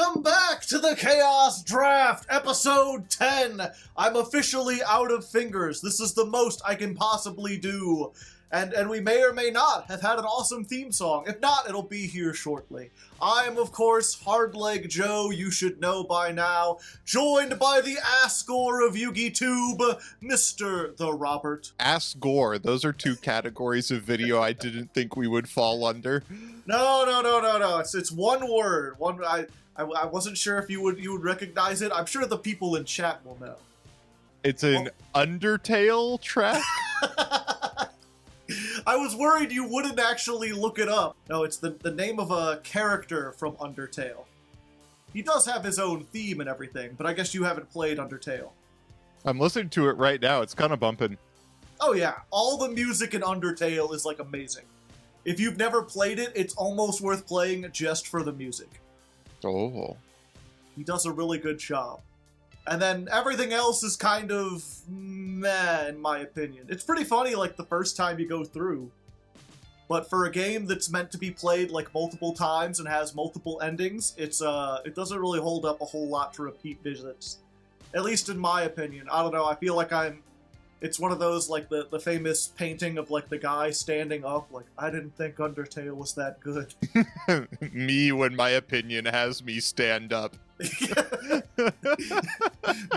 Welcome back to the Chaos Draft, episode 10. I'm officially out of fingers. This is the most I can possibly do. And we may or may not have had an awesome theme song. If not, it'll be here shortly. I am, of course, Hardleg Joe, you should know by now, joined by the Asgore of Yu-Gi-Tube, Mr. The Robert. Asgore, those are two categories of video I didn't think we would fall under. No. It's one word. I wasn't sure if you would recognize it. I'm sure the people in chat will know. It's an Undertale track? I was worried you wouldn't actually look it up. No, it's the name of a character from Undertale. He does have his own theme and everything, but I guess you haven't played Undertale. I'm listening to it right now. It's kind of bumping. Oh yeah, all the music in Undertale is like amazing. If you've never played it, it's almost worth playing just for the music. Oh. He does a really good job. And then everything else is kind of meh, in my opinion. It's pretty funny, like, the first time you go through. But for a game that's meant to be played, like, multiple times and has multiple endings, it doesn't really hold up a whole lot to repeat visits. At least in my opinion. I don't know, I feel like it's one of those, like, the famous painting of, like, the guy standing up, like, I didn't think Undertale was that good. Me when my opinion has me stand up.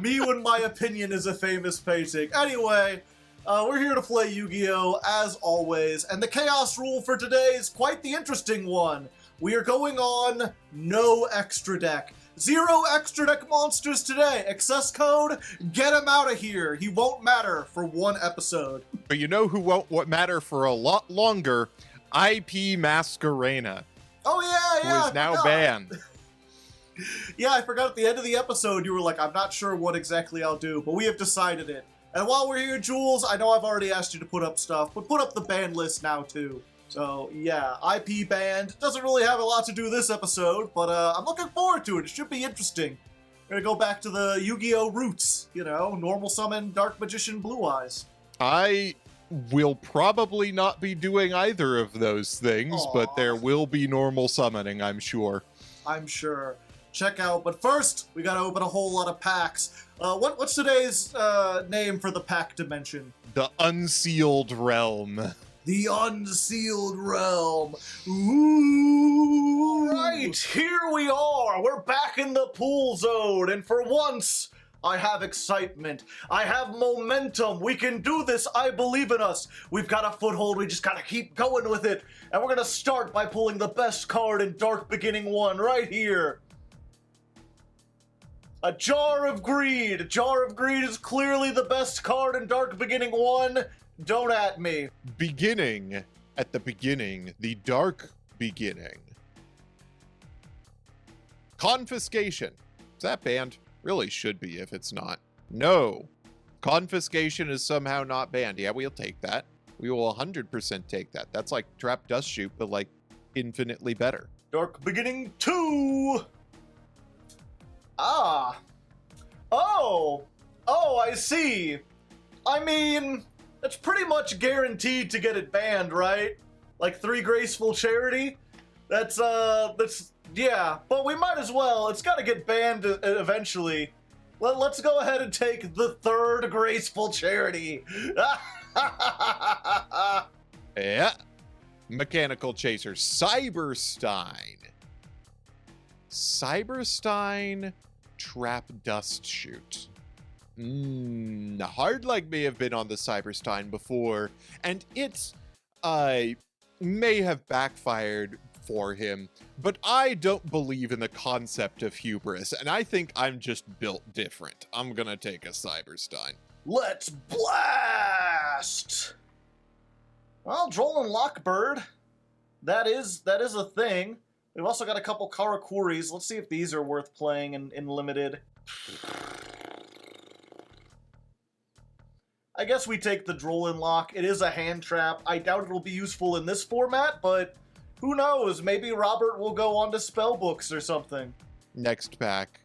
Me when my opinion is a famous painting. Anyway, we're here to play Yu-Gi-Oh! As always, and the Chaos rule for today is quite the interesting one. We are going on no extra deck. 0 extra deck monsters today. Access code, get him out of here. He won't matter for one episode. But you know who won't matter for a lot longer? IP Masquerena. Oh yeah. Who is now banned. Yeah, I forgot at the end of the episode you were like, I'm not sure what exactly I'll do, but we have decided it. And while we're here, Jules, I know I've already asked you to put up stuff, but put up the ban list now too. So, yeah, IP banned. Doesn't really have a lot to do this episode, but I'm looking forward to it. It should be interesting. We're gonna go back to the Yu-Gi-Oh! Roots, you know, normal summon, Dark Magician, Blue Eyes. I will probably not be doing either of those things, but there will be normal summoning, I'm sure. I'm sure. Check out, but first, we gotta open a whole lot of packs. What's today's name for the pack dimension? The Unsealed Realm. The Unsealed Realm. Ooh! Right, here we are. We're back in the pool zone, and for once, I have excitement. I have momentum. We can do this. I believe in us. We've got a foothold. We just gotta keep going with it. And we're gonna start by pulling the best card in Dark Beginning 1 right here. A Jar of Greed. A Jar of Greed is clearly the best card in Dark Beginning 1. Don't at me. Beginning, at the beginning, the dark beginning. Confiscation. Is that banned? Really should be if it's not. No. Confiscation is somehow not banned. Yeah, we'll take that. We will 100% take that. That's like Trap Dust Shoot, but like infinitely better. Dark Beginning 2. Ah. Oh, I see. I mean, that's pretty much guaranteed to get it banned, right? Like 3 Graceful Charity? That's, yeah, but we might as well. It's gotta get banned eventually. Let's go ahead and take the 3rd Graceful Charity. Yeah. Mechanical Chaser. Cyberstein. Cyberstein Trap Dust Shoot. Hardleg may have been on the Cyberstein before, and it may have backfired for him, but I don't believe in the concept of hubris, and I think I'm just built different. I'm gonna take a Cyberstein. Let's blast! Well, Droll and Lockbird. That is a thing. We've also got a couple Karakuris. Let's see if these are worth playing in limited. I guess we take the Droll and Lock. It is a hand trap. I doubt it'll be useful in this format, but who knows? Maybe Robert will go on to spellbooks or something. Next pack.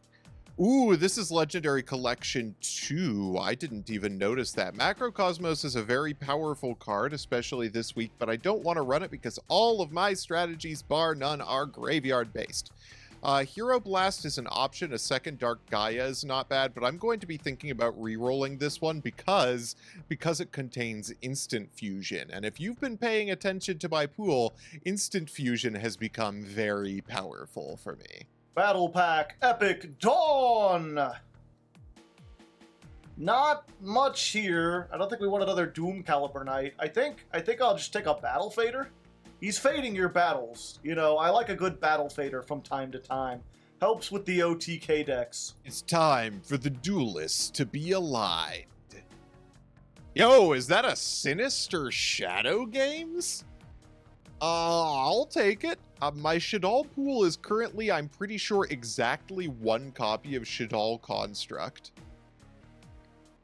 Ooh, this is Legendary Collection 2. I didn't even notice that. Macrocosmos is a very powerful card, especially this week, but I don't want to run it because all of my strategies, bar none, are graveyard-based. Hero Blast is an option. A second Dark Gaia is not bad, but I'm going to be thinking about re-rolling this one because it contains Instant Fusion. And if you've been paying attention to my pool, Instant Fusion has become very powerful for me. Battle Pack Epic Dawn! Not much here. I don't think we want another Doom Caliber Knight. I think I'll just take a Battle Fader. He's fading your battles. You know, I like a good Battle Fader from time to time. Helps with the OTK decks. It's time for the duelists to be aligned. Yo, is that a Sinister Shadow Games? I'll take it. My Shadal pool is currently, I'm pretty sure, exactly one copy of Shadal Construct.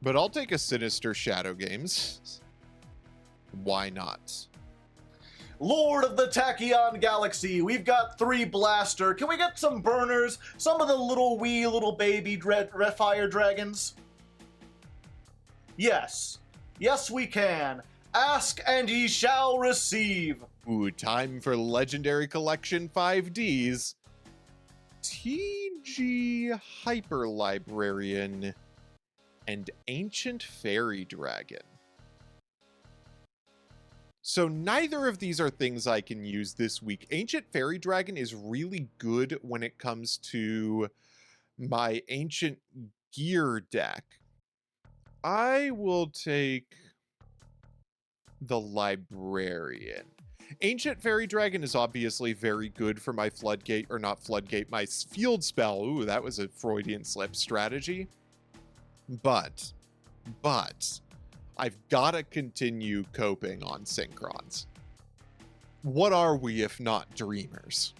But I'll take a Sinister Shadow Games. Why not? Lord of the Tachyon Galaxy, we've got 3 Blaster. Can we get some burners? Some of the little baby fire dragons? Yes. Yes, we can. Ask and ye shall receive. Ooh, time for Legendary Collection 5Ds. TG Hyper Librarian and Ancient Fairy Dragon. So neither of these are things I can use this week. Ancient Fairy Dragon is really good when it comes to my Ancient Gear deck. I will take the Librarian. Ancient Fairy Dragon is obviously very good for my Floodgate, or not Floodgate, my Field Spell. Ooh, that was a Freudian slip strategy. But, I've got to continue coping on Synchrons. What are we if not dreamers?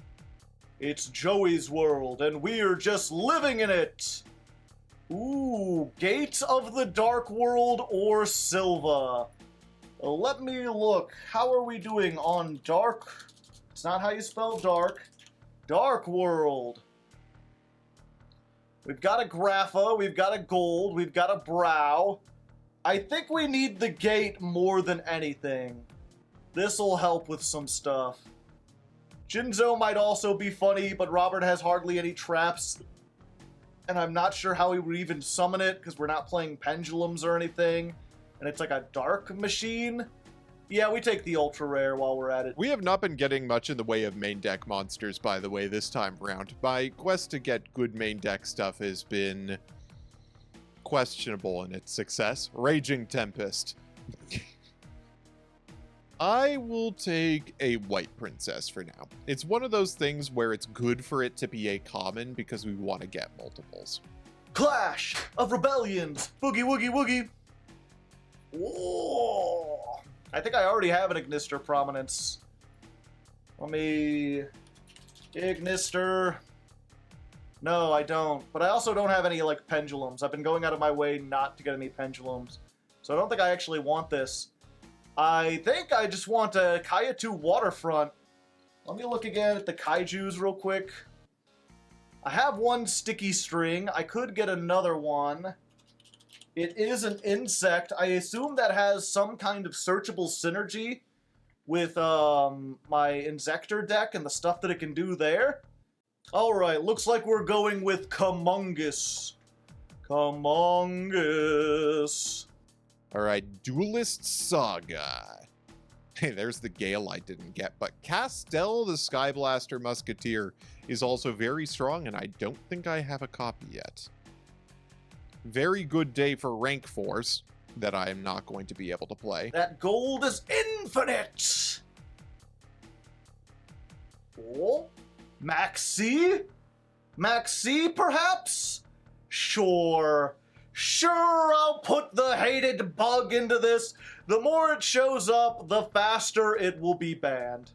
It's Joey's world, and we're just living in it! Ooh, Gates of the Dark World or Silva. Let me look. How are we doing on Dark? It's not how you spell dark. Dark World. We've got a Grapha, we've got a Gold, we've got a Brow. I think we need the Gate more than anything. This'll help with some stuff. Jinzo might also be funny, but Robert has hardly any traps. And I'm not sure how he would even summon it, because we're not playing Pendulums or anything. And it's like a dark machine. Yeah, we take the ultra rare while we're at it. We have not been getting much in the way of main deck monsters, by the way, this time around. My quest to get good main deck stuff has been questionable in its success. Raging Tempest. I will take a White Princess for now. It's one of those things where it's good for it to be a common because we want to get multiples. Clash of Rebellions! Boogie woogie woogie! Whoa! I think I already have an Ignister Prominence. Let me... Ignister... No, I don't. But I also don't have any, like, Pendulums. I've been going out of my way not to get any Pendulums. So I don't think I actually want this. I think I just want a Kaya2 Waterfront. Let me look again at the Kaijus real quick. I have one Sticky String. I could get another one. It is an insect. I assume that has some kind of searchable synergy with my Insector deck and the stuff that it can do there. Alright, looks like we're going with Kamungus. Kamungus. Alright, Duelist Saga. Hey, there's the Gale I didn't get, but Castel the Skyblaster Musketeer is also very strong, and I don't think I have a copy yet. Very good day for rank 4s that I am not going to be able to play. That gold is infinite! Oh? Maxi? Maxi, perhaps? Sure. Sure, I'll put the hated bug into this. The more it shows up, the faster it will be banned.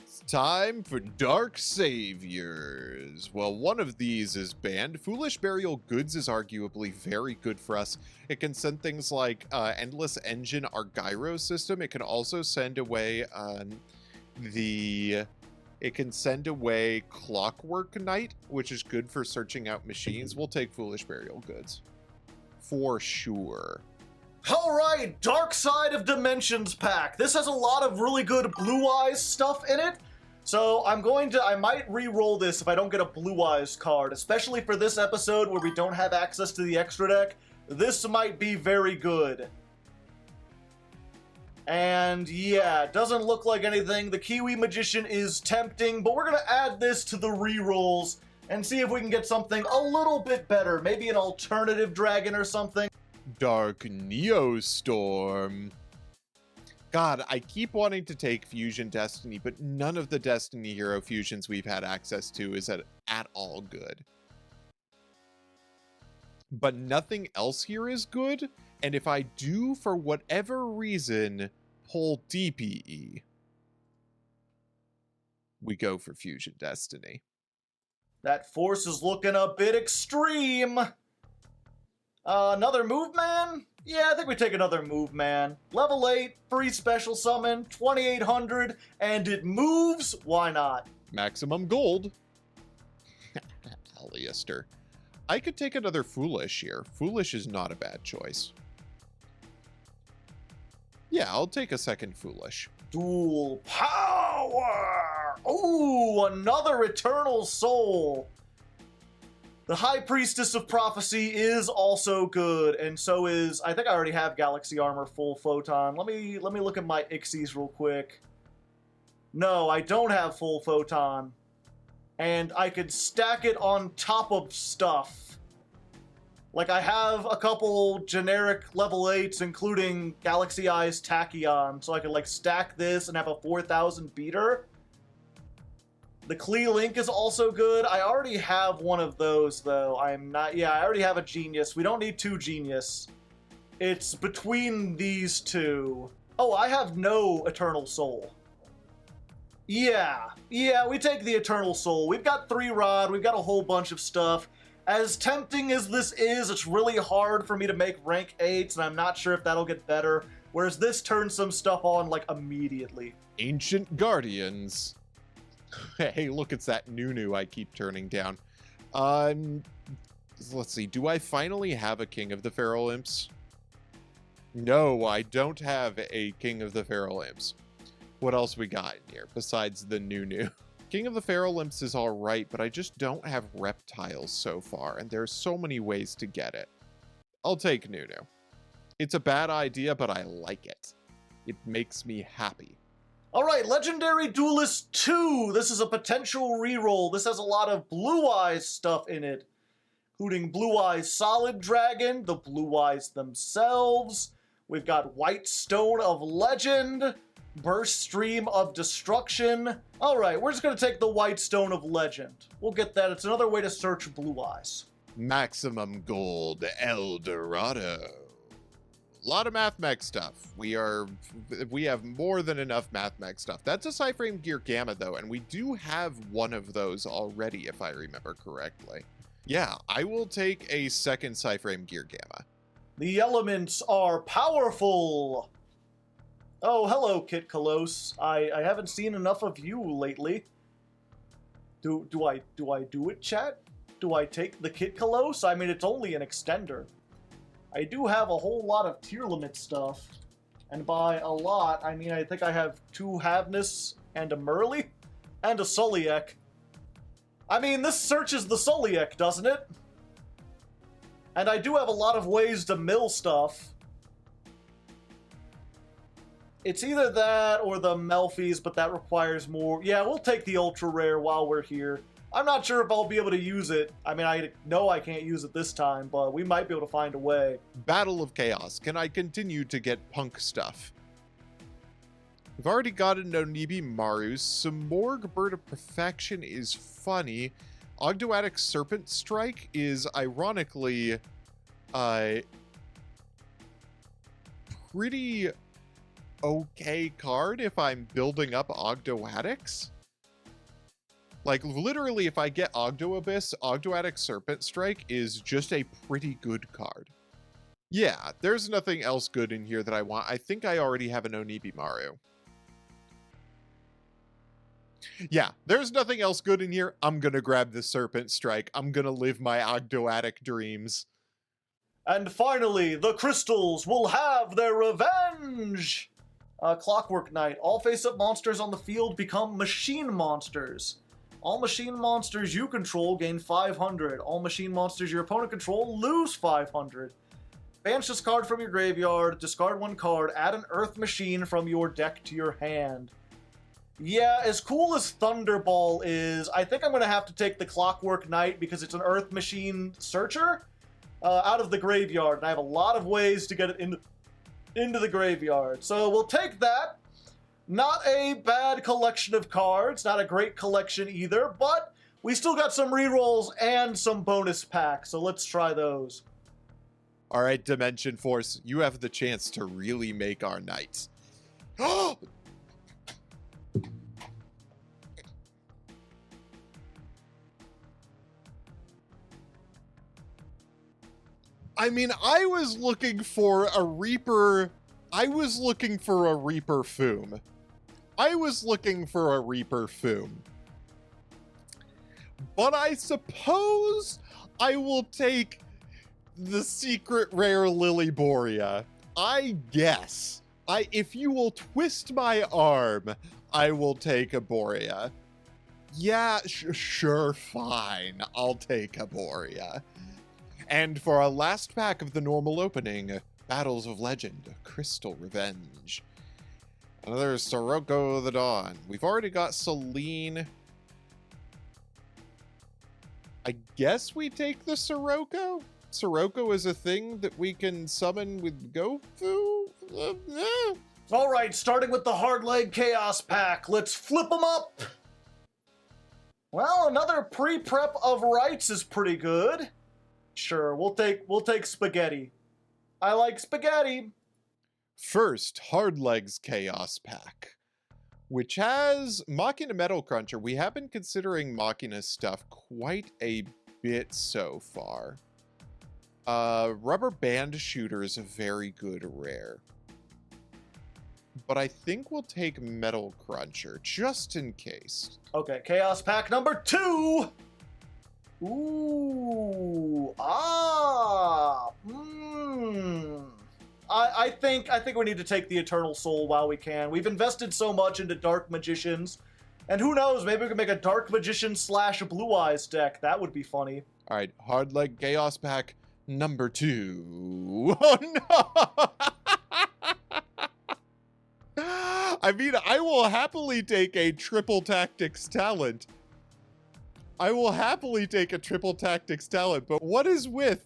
It's time for Dark Saviors. Well, one of these is banned. Foolish Burial Goods is arguably very good for us. It can send things like Endless Engine, our gyro system. It can also send away It can send away Clockwork Knight, which is good for searching out machines. We'll take Foolish Burial Goods. For sure. Alright, Dark Side of Dimensions pack. This has a lot of really good Blue Eyes stuff in it. So I might re-roll this if I don't get a Blue Eyes card, especially for this episode where we don't have access to the extra deck. This might be very good. And yeah, it doesn't look like anything. The Kiwi Magician is tempting, but we're gonna add this to the re-rolls and see if we can get something a little bit better. Maybe an alternative dragon or something. Dark Neostorm. God, I keep wanting to take Fusion Destiny, but none of the Destiny Hero fusions we've had access to is at all good. But nothing else here is good, and if I do, for whatever reason, pull DPE, we go for Fusion Destiny. That force is looking a bit extreme. Another move man? Yeah, I think we take another move man. Level 8, free special summon, 2800, and it moves? Why not? Maximum gold. Alistair. I could take another Foolish here. Foolish is not a bad choice. Yeah, I'll take a second Foolish. Dual power! Ooh, another Eternal Soul. The High Priestess of Prophecy is also good, and so is, I think I already have Galaxy Armor full Photon. Let me look at my Ixies real quick. No, I don't have full Photon. And I could stack it on top of stuff. Like, I have a couple generic level 8s, including Galaxy Eyes Tachyon, so I could, like, stack this and have a 4000 beater. The Klee Link is also good. I already have one of those, though. I already have a Genius. We don't need 2 Genius. It's between these two. Oh, I have no Eternal Soul. Yeah, we take the Eternal Soul. We've got 3 Rod, we've got a whole bunch of stuff. As tempting as this is, it's really hard for me to make rank 8s, and I'm not sure if that'll get better. Whereas this turns some stuff on, like, immediately. Ancient Guardians. Hey, look, it's that Nunu I keep turning down. Let's see, do I finally have a King of the Feral Imps? No, I don't have a King of the Feral Imps. What else we got in here besides the Nunu? King of the Feral Imps is alright, but I just don't have reptiles so far, and there's so many ways to get it. I'll take Nunu. It's a bad idea, but I like it. It makes me happy. Alright, Legendary Duelist 2! This is a potential reroll. This has a lot of Blue Eyes stuff in it, including Blue Eyes Solid Dragon, the Blue Eyes themselves. We've got White Stone of Legend, Burst Stream of Destruction. Alright, we're just going to take the White Stone of Legend. We'll get that. It's another way to search Blue Eyes. Maximum Gold El Dorado. A lot of MathMech stuff. We have more than enough MathMech stuff. That's a Cyframe Gear Gamma, though, and we do have one of those already, if I remember correctly. Yeah, I will take a second Cyframe Gear Gamma. The elements are powerful! Oh, hello, Kit Kalos. I haven't seen enough of you lately. Do I do it, chat? Do I take the Kit Kalos? I mean, it's only an extender. I do have a whole lot of tier limit stuff. And by a lot, I mean I think I have 2 Havness and a Merly and a Sulliek. I mean, this searches the Sulliek, doesn't it? And I do have a lot of ways to mill stuff. It's either that or the Melfies, but that requires more. Yeah, we'll take the Ultra Rare while we're here. I'm not sure if I'll be able to use it. I mean, I know I can't use it this time, but we might be able to find a way. Battle of Chaos. Can I continue to get punk stuff? We've already got an Onibi Maru. Simorgh Bird of Perfection is funny. Ogdoadic Serpent Strike is ironically pretty okay card if I'm building up Ogdoadics. Like, literally, if I get Ogdo Abyss, Ogdoadic Serpent Strike is just a pretty good card. Yeah, there's nothing else good in here that I want. I think I already have an Onibi Maru. Yeah, there's nothing else good in here. I'm gonna grab the Serpent Strike. I'm gonna live my Ogdoadic dreams. And finally, the crystals will have their revenge! Clockwork Knight. All face-up monsters on the field become machine monsters. All machine monsters you control gain 500. All machine monsters your opponent control lose 500. Banish this card from your graveyard, discard one card, add an Earth Machine from your deck to your hand. Yeah, as cool as Thunderball is, I think I'm going to have to take the Clockwork Knight because it's an Earth Machine searcher out of the graveyard, and I have a lot of ways to get it into the graveyard. So we'll take that. Not a bad collection of cards, not a great collection either, but we still got some rerolls and some bonus packs, so let's try those. All right, Dimension Force, you have the chance to really make our nights. I mean, I was looking for a Reaper. I was looking for a Reaper Foom. But I suppose I will take the secret rare Lilyboria. I guess. If you will twist my arm, I will take a Borea. Yeah, sure, fine. I'll take a Borea. And for our last pack of the normal opening, Battles of Legend, Crystal Revenge. Another Sirocco the Dawn. We've already got Celine. I guess we take the Sirocco? Sirocco is a thing that we can summon with Gofu? Alright, starting with the Hardleg Chaos Pack. Let's flip them up! Well, another pre-prep of rights is pretty good. Sure, we'll take spaghetti. I like spaghetti. First, Hardleg's Chaos Pack, which has Machina Metal Cruncher. We have been considering Machina stuff quite a bit so far. Rubber Band Shooter is a very good rare. But I think we'll take Metal Cruncher, just in case. Okay, Chaos Pack number 2! Ooh, I think we need to take the Eternal Soul while we can. We've invested so much into Dark Magicians, and who knows, maybe we can make a Dark Magician / Blue Eyes deck. That would be funny. All right, Hardleg Chaos Pack number 2. Oh no! I mean, I will happily take a Triple Tactics talent. But what is with,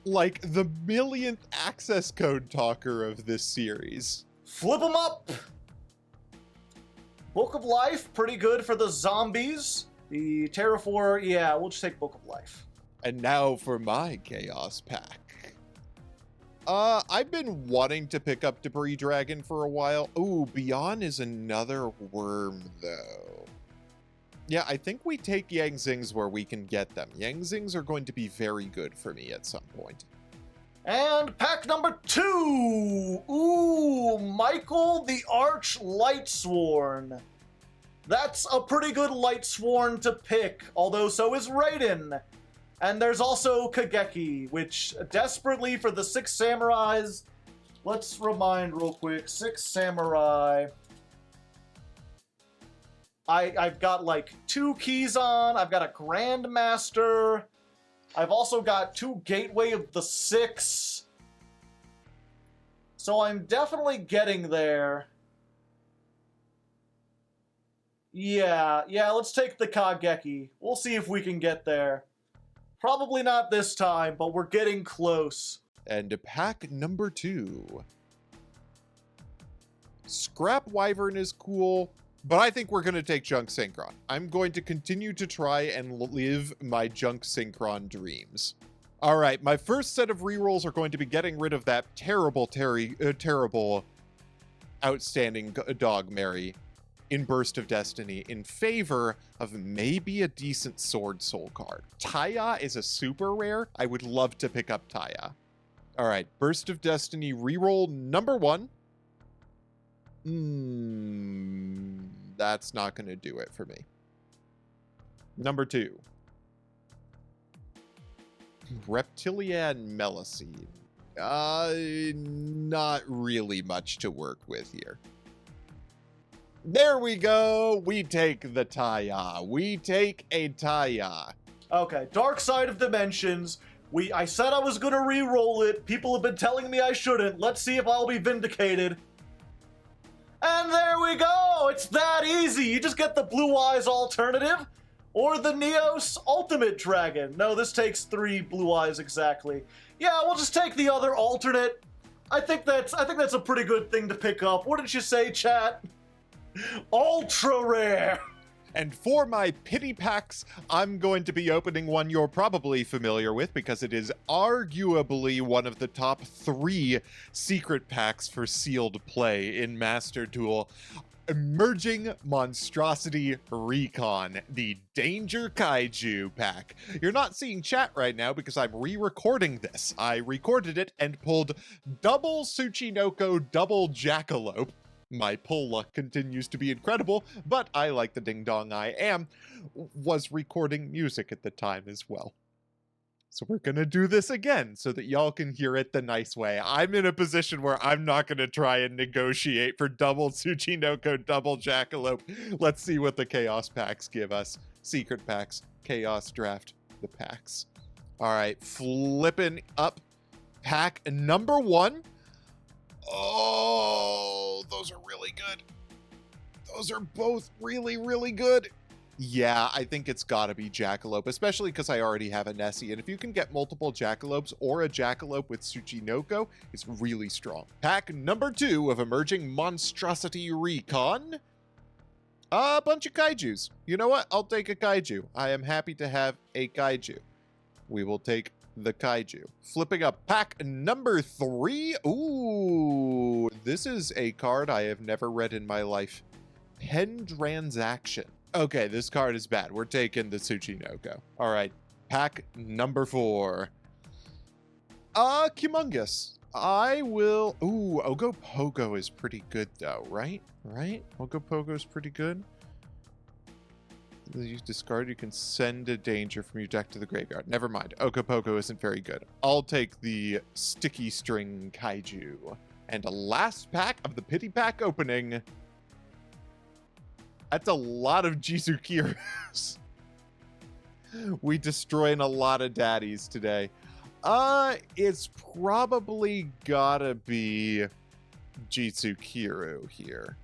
like, the millionth access code talker of this series? Flip them up! Book of Life, pretty good for the zombies. The Terrafor, yeah, we'll just take Book of Life. And now for my Chaos Pack. I've been wanting to pick up Debris Dragon for a while. Ooh, Beyond is another worm, though. Yeah, I think we take Yang Zings where we can get them. Yang Zings are going to be very good for me at some point. And pack number 2! Ooh, Michael the Arch Lightsworn. That's a pretty good Lightsworn to pick, although so is Raiden. And there's also Kageki, which desperately for the 6 Samurais. Let's remind real quick, 6 Samurai. I've got like 2 Kizan, I've got a Grandmaster. I've also got 2 Gateway of the 6. So I'm definitely getting there. Yeah, let's take the Kageki. We'll see if we can get there. Probably not this time, but we're getting close. And pack number 2. Scrap Wyvern is cool, but I think we're going to take Junk Synchron. I'm going to continue to try and live my Junk Synchron dreams. All right, my first set of rerolls are going to be getting rid of that terrible, outstanding dog Mary in Burst of Destiny in favor of maybe a decent Sword Soul card. Taya is a super rare. I would love to pick up Taya. All right, Burst of Destiny reroll number 1. That's not going to do it for me. Number 2. Reptilian Melicine. Not really much to work with here. There we go. We take the Taya. We take a Taya. Okay, Dark Side of Dimensions. I said I was gonna re-roll it. People have been telling me I shouldn't. Let's see if I'll be vindicated. And there we go! It's that easy! You just get the Blue Eyes alternative, or the Neos Ultimate Dragon. No, this takes 3 Blue Eyes exactly. Yeah, we'll just take the other alternate. I think that's a pretty good thing to pick up. What did you say, chat? Ultra rare! And for my pity packs, I'm going to be opening one you're probably familiar with because it is arguably one of the top 3 secret packs for sealed play in Master Duel. Emerging Monstrosity Recon, the Danger Kaiju pack. You're not seeing chat right now because I'm re-recording this. I recorded it and pulled double Tsuchinoko, double Jackalope. My pull luck continues to be incredible, but I, like the ding-dong I am, was recording music at the time as well. So we're gonna do this again so that y'all can hear it the nice way. I'm in a position where I'm not gonna try and negotiate for double Tsuchinoko, double Jackalope. Let's see what the Chaos packs give us. Secret packs, Chaos draft, the packs. All right, flipping up pack number 1. Oh, those are really good. Those are both really, really good. Yeah, I think it's gotta be Jackalope, especially because I already have a Nessie, and if you can get multiple Jackalopes or a Jackalope with Tsuchinoko, it's really strong. Pack number 2 of Emerging Monstrosity Recon. A bunch of Kaijus. You know what? I'll take a Kaiju. I am happy to have a Kaiju. We will take the Kaiju. Flipping up pack number 3. Ooh, this is a card I have never read in my life. Pen Transaction. Okay, this card is bad. We're taking the Tsuchinoko. All right, pack number 4. Humongous. I will... Ooh, Ogopogo is pretty good though, right? Right? Ogopogo is pretty good. You discard, you can send a danger from your deck to the graveyard. Never mind. Ogopogo isn't very good. I'll take the Sticky String Kaiju. And a last pack of the Pity Pack opening. That's a lot of Jisukirus. We destroying a lot of daddies today. It's probably gotta be Jitsukiru here.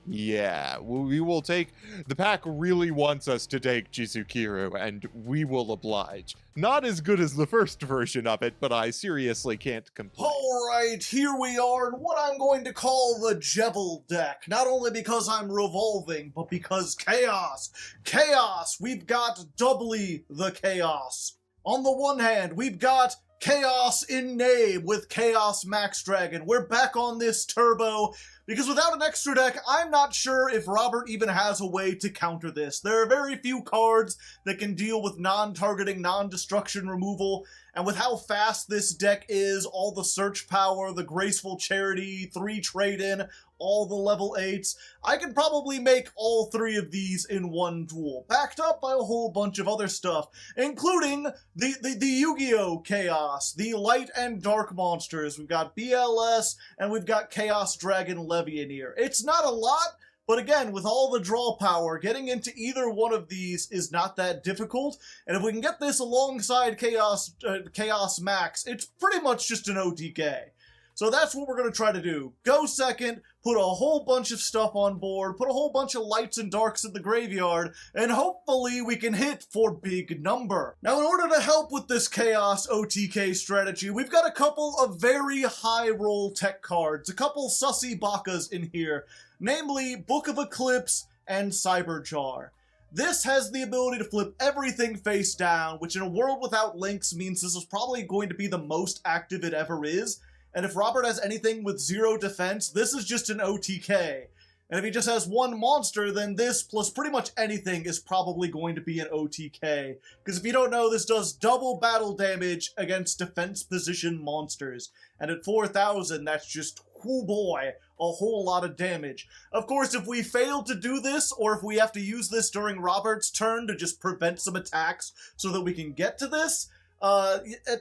Yeah, we will take... The pack really wants us to take Jitsukiru, and we will oblige. Not as good as the first version of it, but I seriously can't complain. Alright, here we are in what I'm going to call the Jebel deck. Not only because I'm revolving, but because Chaos! Chaos! We've got doubly the Chaos. On the one hand, we've got Chaos in name with Chaos Max Dragon. We're back on this turbo, because without an extra deck, I'm not sure if Robert even has a way to counter this. There are very few cards that can deal with non-targeting, non-destruction removal, and with how fast this deck is, all the search power, the graceful charity, 3 trade-in, all the level 8s, I can probably make all 3 of these in one duel, backed up by a whole bunch of other stuff, including the Yu-Gi-Oh! Chaos, the light and dark monsters. We've got BLS, and we've got Chaos Dragon Levianeer. It's not a lot, but again, with all the draw power, getting into either one of these is not that difficult, and if we can get this alongside Chaos Max, it's pretty much just an OTK. So that's what we're going to try to do. Go second, put a whole bunch of stuff on board, put a whole bunch of lights and darks in the graveyard, and hopefully we can hit for big number. Now, in order to help with this Chaos OTK strategy, we've got a couple of very high roll tech cards, a couple sussy bakas in here, namely Book of Eclipse and Cyberjar. This has the ability to flip everything face down, which in a world without links means this is probably going to be the most active it ever is. And if Robert has anything with 0 defense, this is just an OTK. And if he just has 1 monster, then this plus pretty much anything is probably going to be an OTK. Because if you don't know, this does double battle damage against defense position monsters. And at 4,000, that's just, oh boy, a whole lot of damage. Of course, if we fail to do this, or if we have to use this during Robert's turn to just prevent some attacks so that we can get to this,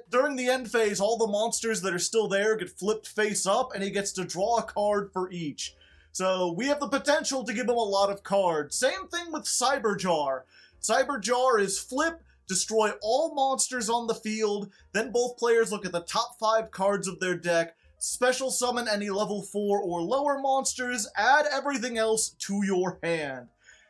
During the end phase, all the monsters that are still there get flipped face up, and he gets to draw a card for each. So we have the potential to give him a lot of cards. Same thing with Cyberjar. Cyberjar is flip, destroy all monsters on the field, then both players look at the top 5 cards of their deck, special summon any level 4 or lower monsters, add everything else to your hand.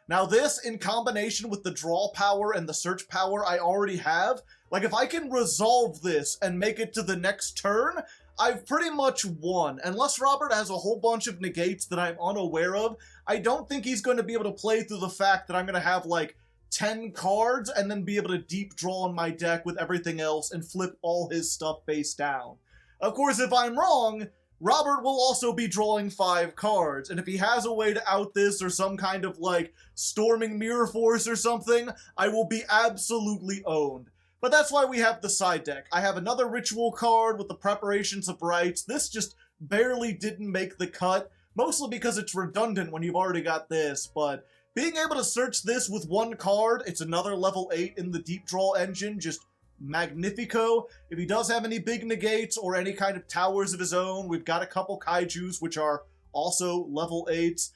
Now this, in combination with the draw power and the search power I already have, like if I can resolve this and make it to the next turn, I've pretty much won. Unless Robert has a whole bunch of negates that I'm unaware of, I don't think he's going to be able to play through the fact that I'm going to have like 10 cards and then be able to deep draw in my deck with everything else and flip all his stuff face down. Of course, if I'm wrong, Robert will also be drawing 5 cards, and if he has a way to out this or some kind of, like, storming Mirror Force or something, I will be absolutely owned. But that's why we have the side deck. I have another Ritual card with the Preparations of Rites. This just barely didn't make the cut, mostly because it's redundant when you've already got this, but being able to search this with 1 card, it's another level 8 in the deep draw engine, just magnifico. If he does have any big negates or any kind of towers of his own, we've got a couple kaijus which are also level 8s.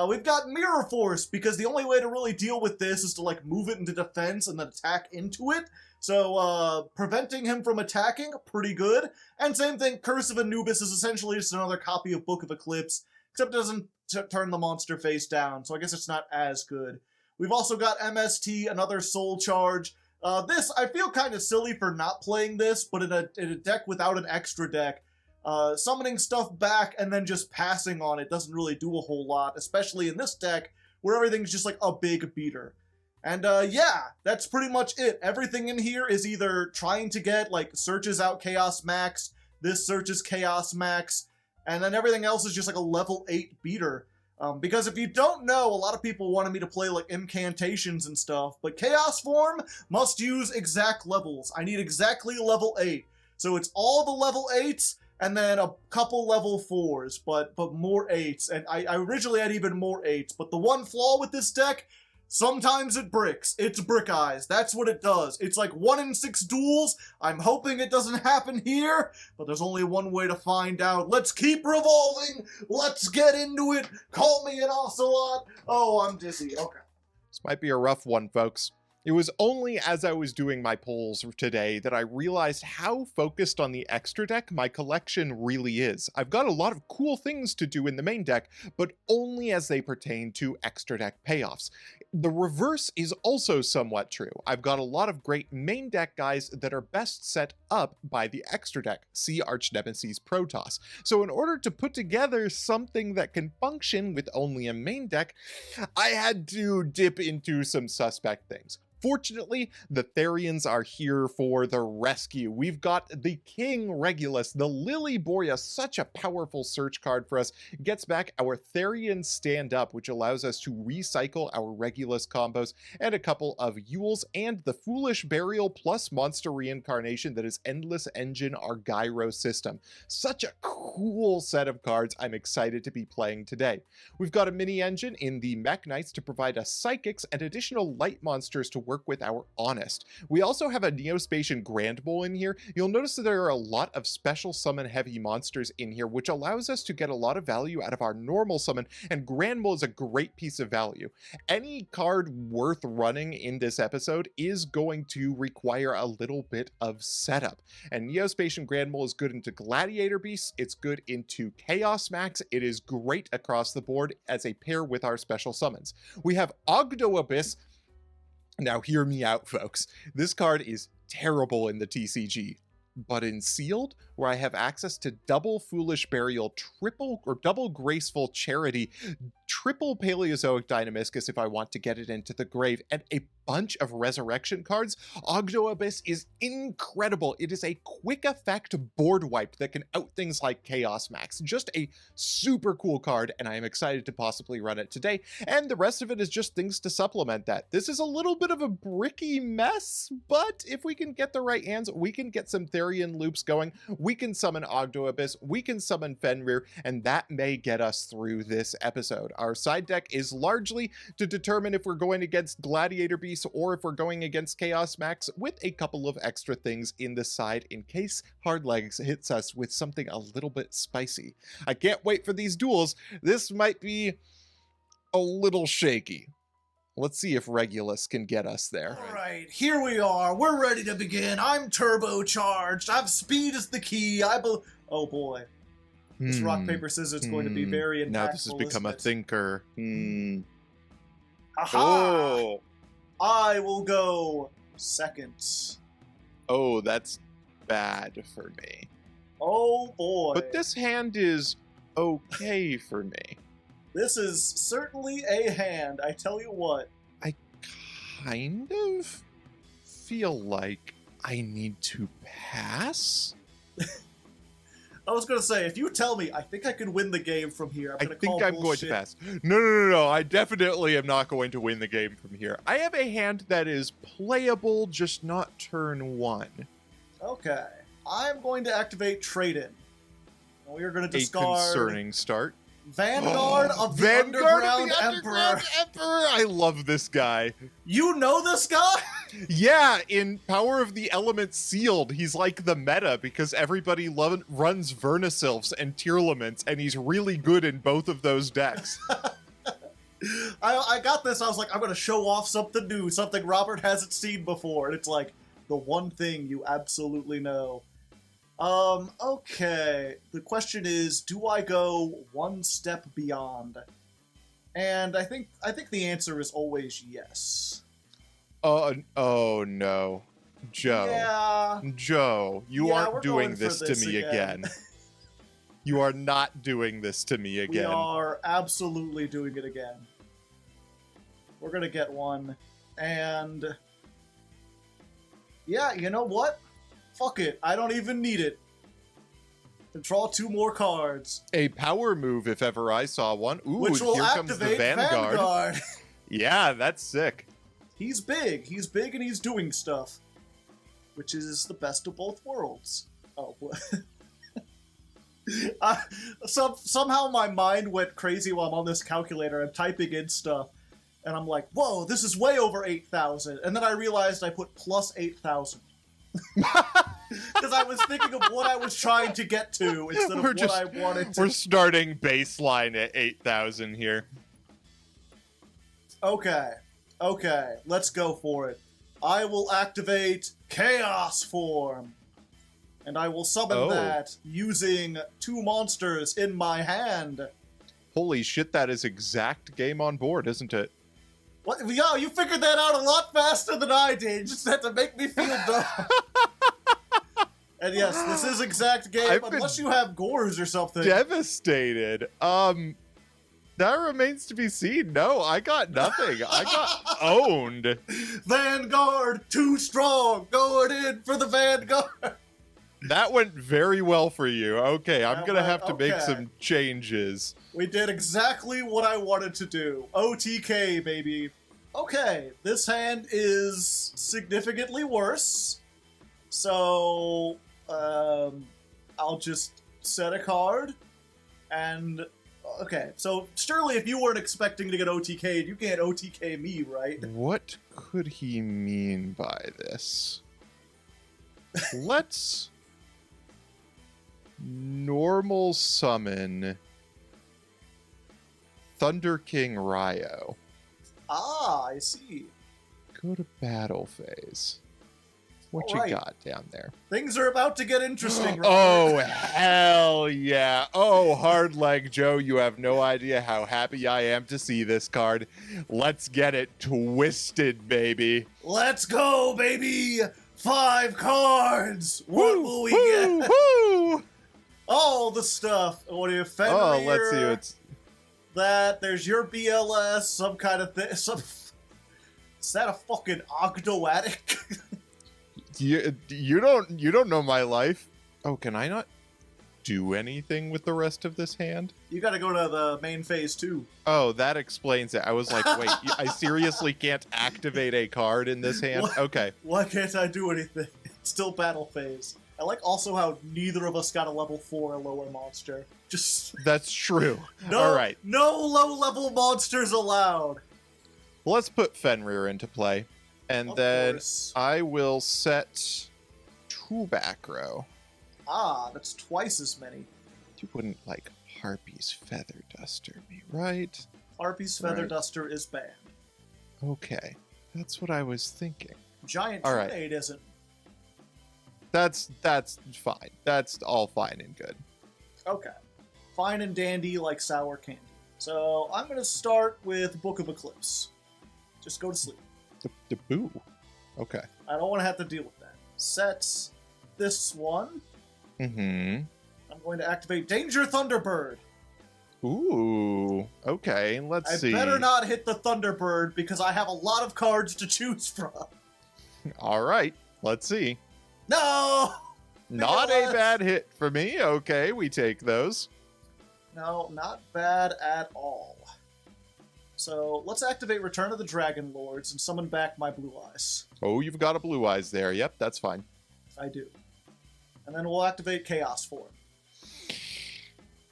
We've got Mirror Force, because the only way to really deal with this is to like move it into defense and then attack into it. So preventing him from attacking, pretty good. And same thing, Curse of Anubis is essentially just another copy of Book of Eclipse, except it doesn't turn the monster face down, so I guess it's not as good. We've also got MST, another Soul Charge. This, I feel kind of silly for not playing this, but in a deck without an extra deck, summoning stuff back and then just passing on it doesn't really do a whole lot, especially in this deck, where everything's just like a big beater. And yeah, that's pretty much it. Everything in here is either trying to get, like, searches out Chaos Max, this searches Chaos Max, and then everything else is just like a level 8 beater. Because if you don't know, a lot of people wanted me to play like incantations and stuff, but Chaos Form must use exact levels. I need exactly level 8. So it's all the level 8s, and then a couple level 4s, but more 8s. And I originally had even more 8s, but the one flaw with this deck, sometimes it bricks. It's brick eyes. That's what it does. It's like 1 in 6 duels. I'm hoping it doesn't happen here, but there's only one way to find out. Let's keep revolving. Let's get into it. Call me an ocelot. Oh, I'm dizzy. Okay. This might be a rough one, folks. It was only as I was doing my polls today that I realized how focused on the extra deck my collection really is. I've got a lot of cool things to do in the main deck, but only as they pertain to extra deck payoffs. The reverse is also somewhat true. I've got a lot of great main deck guys that are best set up by the extra deck. See Archnemesis Protoss. So in order to put together something that can function with only a main deck, I had to dip into some suspect things. Fortunately, the Therians are here for the rescue. We've got the King Regulus, the Lily Boreas, such a powerful search card for us. Gets back our Therian Stand Up, which allows us to recycle our Regulus combos, and a couple of Jules, and the Foolish Burial plus Monster Reincarnation that is Endless Engine our Gyro system. Such a cool set of cards I'm excited to be playing today. We've got a mini engine in the Mech Knights to provide us Psychics and additional light monsters to work with our Honest. We also have a Neospatian Grand Bull in here. You'll notice that there are a lot of special summon heavy monsters in here, which allows us to get a lot of value out of our normal summon, and Grand Bull is a great piece of value. Any card worth running in this episode is going to require a little bit of setup, and Neospatian Grand Bull is good into Gladiator Beasts, it's good into Chaos Max, it is great across the board as a pair with our special summons. We have Ogdo Abyss. Now hear me out, folks. This card is terrible in the TCG, but in Sealed, where I have access to double Foolish Burial, double Graceful Charity, triple Paleozoic Dynamiscus if I want to get it into the grave, and a bunch of resurrection cards, Ogdo Abyss is incredible. It is a quick effect board wipe that can out things like Chaos Max. Just a super cool card, and I am excited to possibly run it today, and the rest of it is just things to supplement that. This is a little bit of a bricky mess, but if we can get the right hands, we can get some Therian loops going we can summon Ogdo Abyss, we can summon Fenrir, and that may get us through this episode. Our side deck is largely to determine if we're going against Gladiator Beast or if we're going against Chaos Max, with a couple of extra things in the side in case Hardleg hits us with something a little bit spicy. I can't wait for these duels. This might be a little shaky. Let's see if Regulus can get us there. All right, here we are. We're ready to begin. I'm turbocharged. I've speed as the key. Oh boy. This rock, paper, scissors is going to be very impactful. Now this has become a thinker. Aha! Oh. I will go second. Oh, that's bad for me. Oh boy. But this hand is okay for me. This is certainly a hand, I tell you what. I kind of feel like I need to pass. I was going to say, if you tell me, I think I could win the game from here, I think I'm going to pass. No. I definitely am not going to win the game from here. I have a hand that is playable, just not turn 1. Okay. I'm going to activate Trade-In. We are going to discard... A concerning start. Vanguard of the Vanguard Underground of the Emperor. Underground Emperor! I love this guy. You know this guy? Yeah, in Power of the Elements Sealed, he's like the meta because everybody runs Vernisylphs and Tearlaments, and he's really good in both of those decks. I got this. I was like, I'm going to show off something new, something Robert hasn't seen before. And it's like, the one thing you absolutely know. Okay. The question is, do I go one step beyond? And I think the answer is always yes. Oh no. Joe. Yeah. Joe, you aren't doing this to me again. You are not doing this to me again. We are absolutely doing it again. We're gonna get one. And... yeah, you know what? Fuck it. I don't even need it. And draw 2 more cards. A power move if ever I saw one. Ooh, which will here comes the activate Vanguard. Yeah, that's sick. He's big. He's big and he's doing stuff. Which is the best of both worlds. Oh. Somehow my mind went crazy while I'm on this calculator. I'm typing in stuff. And I'm like, whoa, this is way over 8,000. And then I realized I put plus 8,000. Because I was thinking of what I was trying to get to instead of what I wanted to. We're starting baseline at 8,000 here. Okay, let's go for it. I will activate Chaos Form. And I will summon that using 2 monsters in my hand. Holy shit, that is exact game on board, isn't it? What? Yo, you figured that out a lot faster than I did. You just had to make me feel dumb. And yes, this is exact game, unless you have gores or something. Devastated. That remains to be seen. No, I got nothing. I got owned. Vanguard, too strong. Going in for the Vanguard. That went very well for you. Okay, I'm going to have to make some changes. We did exactly what I wanted to do. OTK, baby. Okay, this hand is significantly worse. So, I'll just set a card. And, okay, so surely if you weren't expecting to get OTK'd, you can't OTK me, right? What could he mean by this? Let's normal summon Thunder King Ryo. Ah, I see. Go to battle phase. What you got down there? Things are about to get interesting. Oh, hell yeah. Oh, Hardleg Joe, you have no idea how happy I am to see this card. Let's get it twisted, baby. Let's go, baby. 5 cards. What will we get? Woo! All the stuff. What do you Fenrir? Oh, let's see what's... that. There's your BLS, some kind of thing. Is that a fucking Ogdoatic? You don't know my life. Oh, can I not do anything with the rest of this hand? You gotta go to the main phase too. Oh, that explains it. I was like, wait, I seriously can't activate a card in this hand? Okay. Why can't I do anything? It's still battle phase. I like also how neither of us got a level 4 or lower monster. Just That's true. no, All right. no low-level monsters allowed. Let's put Fenrir into play. And Of then course. I will set 2 back row. Ah, that's twice as many. You wouldn't like Harpy's Feather Duster me, right? Harpy's Feather Right. Duster is banned. Okay. That's what I was thinking. Giant All right. Trunade isn't. That's fine. That's all fine and good. Okay. Fine and dandy like sour candy. So I'm going to start with Book of Eclipse. Just go to sleep. The boo. Okay. I don't want to have to deal with that. Set this one. Mm-hmm. I'm going to activate Danger Thunderbird. Ooh. Okay. Let's see. I better not hit the Thunderbird because I have a lot of cards to choose from. All right. Let's see. No! Not a bad hit for me. Okay, we take those. No, not bad at all. So let's activate Return of the Dragon Lords and summon back my Blue Eyes. Oh, you've got a Blue Eyes there. Yep, that's fine. I do. And then we'll activate Chaos Form.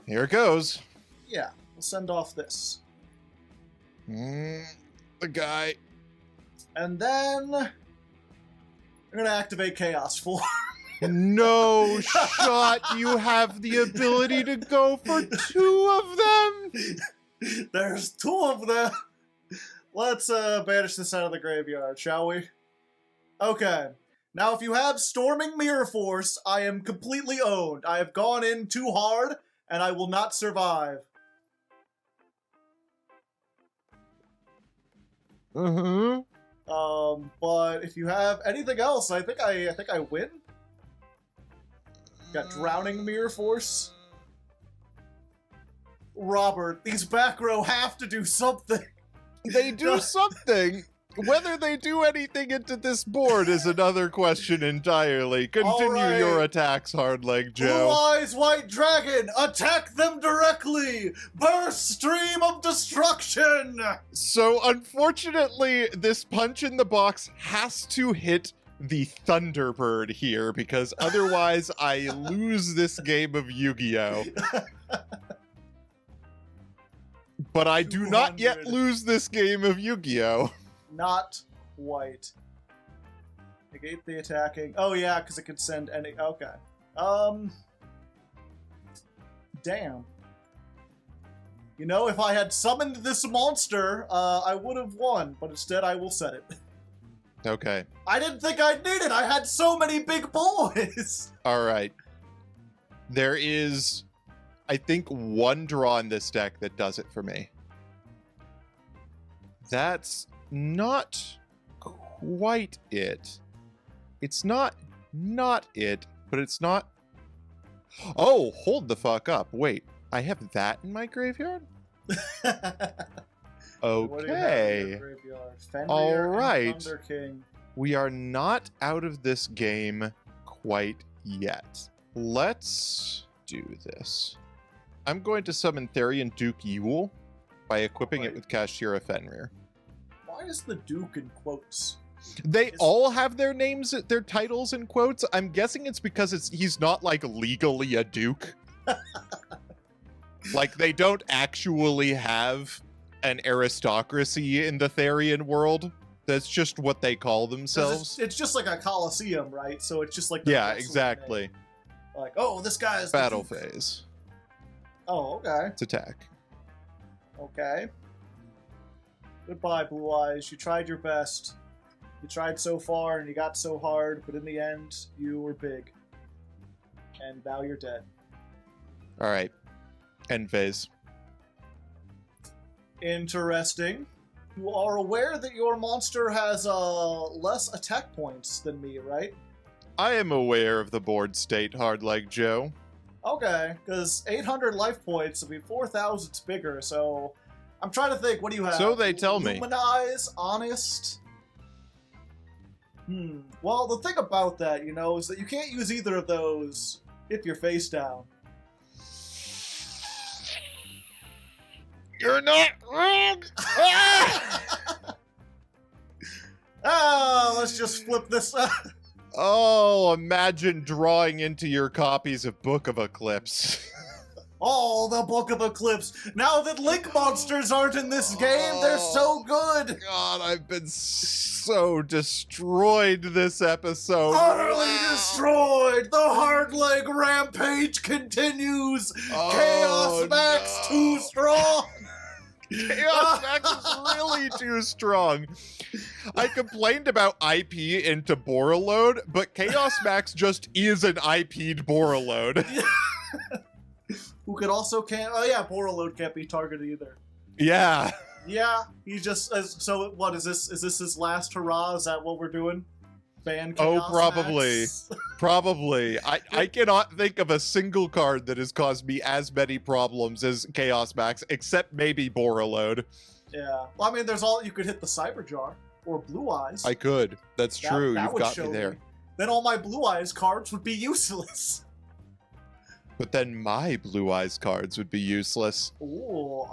Here it goes. Yeah, we'll send off this. The guy. And then I'm going to activate Chaos Form. No shot. You have the ability to go for 2 of them. There's 2 of them. Let's banish this out of the graveyard, shall we? Okay. Now, if you have Storming Mirror Force, I am completely owned. I have gone in too hard, and I will not survive. But if you have anything else, I think I win. Got Drowning Mirror Force. Robert, these back row have to do something. They do something. Whether they do anything into this board is another question entirely. Continue right. your attacks, Hardleg Blue Joe. Eyes White Dragon, attack them directly! Burst Stream of Destruction! So, unfortunately, this punch in the box has to hit the Thunderbird here, because otherwise I lose this game of Yu-Gi-Oh! But I do not yet 200. lose this game of Yu-Gi-Oh! Not quite. Negate the attacking. Oh yeah, because it can send any. Okay. Damn. You know, if I had summoned this monster, I would have won, but instead I will set it. Okay. I didn't think I'd need it! I had so many big boys! Alright. There is, I think, 1 draw in this deck that does it for me. That's not quite it. It's not it, but it's not... Oh, hold the fuck up. Wait, I have that in my graveyard? What do you have in your Okay. graveyard? Fenrir All and right. Thunder King. We are not out of this game quite yet. Let's do this. I'm going to summon Therian Duke Yule by equipping it Right. with Kashira Fenrir. Why is the Duke in quotes? They all have their names, their titles in quotes. I'm guessing it's because he's not like legally a duke. Like they don't actually have an aristocracy in the Therian world. That's just what they call 'Cause themselves. It's just like a coliseum, right? So it's just like the Yeah, wrestling exactly. name. Like, oh, this guy is the Battle Duke. phase. Oh, okay. It's attack. Okay. Goodbye, Blue Eyes. You tried your best. You tried so far and you got so hard, but in the end, you were big. And now you're dead. All right. End phase. Interesting. You are aware that your monster has less attack points than me, right? I am aware of the board state, Hardleg Joe. Okay, because 800 life points, I mean, 4,000's bigger, so... I'm trying to think, what do you have? So they tell me. Luminize, Honest? Well, the thing about that, you know, is that you can't use either of those if you're face down. You're not wrong! Let's just flip this. Oh, imagine drawing into your copies of Book of Eclipse. Oh, the Book of Eclipse. Now that Link monsters aren't in this game, they're so good. God, I've been so destroyed this episode. Utterly destroyed. The Hardleg rampage continues. Oh, Chaos Max too strong. Chaos Max is really too strong. I complained about IP into Borreload, but Chaos Max just is an IP'd Borreload. Who could also can't. Oh yeah, Borreload can't be targeted either. Yeah. Yeah, he just. So what is this? Is this his last hurrah? Is that what we're doing? Ban Chaos probably. Max? Probably. I cannot think of a single card that has caused me as many problems as Chaos Max, except maybe Borreload. Yeah. Well, I mean, there's all you could hit the Cyber Jar or Blue Eyes. I could. That's true. That You've would got show me there. Then all my Blue Eyes cards would be useless. But then my Blue Eyes cards would be useless. Ooh,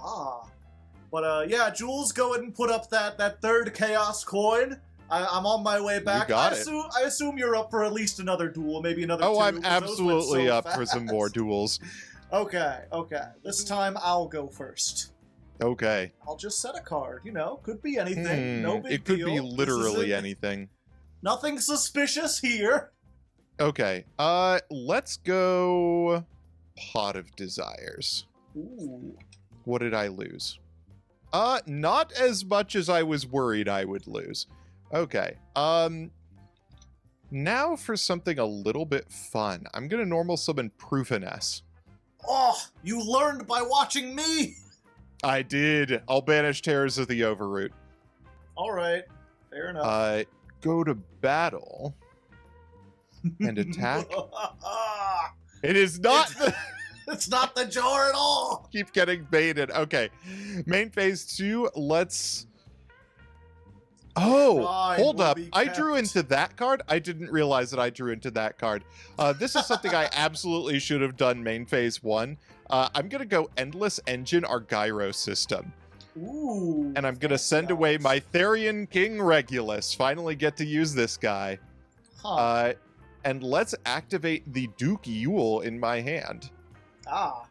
But yeah, Jules, go ahead and put up that third Chaos coin. I'm on my way back. You got I assume you're up for at least another duel, maybe another two. Oh, I'm 'cause those went absolutely so up for some fast. more duels. Okay. This time I'll go first. Okay. I'll just set a card. Could be anything. No big It could deal. be This literally isn't- anything. Nothing suspicious here. Okay. Let's go Pot of Desires. Ooh. What did I lose? Not as much as I was worried I would lose. Okay. Now for something a little bit fun. I'm gonna normal summon Proofiness. Oh, you learned by watching me. I did. I'll banish Terrors of the Overroot. All right. Fair enough. Go to battle and attack. It is not the... It's not the jar at all. Keep getting baited. Okay. Main phase 2, let's... Oh, Shrine hold will up. be I kept. drew into that card? I didn't realize that I drew into that card. This is something I absolutely should have done main phase 1. I'm going to go Endless Engine our Gyro system. Ooh. And I'm going to send away my Therian King Regulus. Finally get to use this guy. Huh. And let's activate the Duke Yule in my hand. I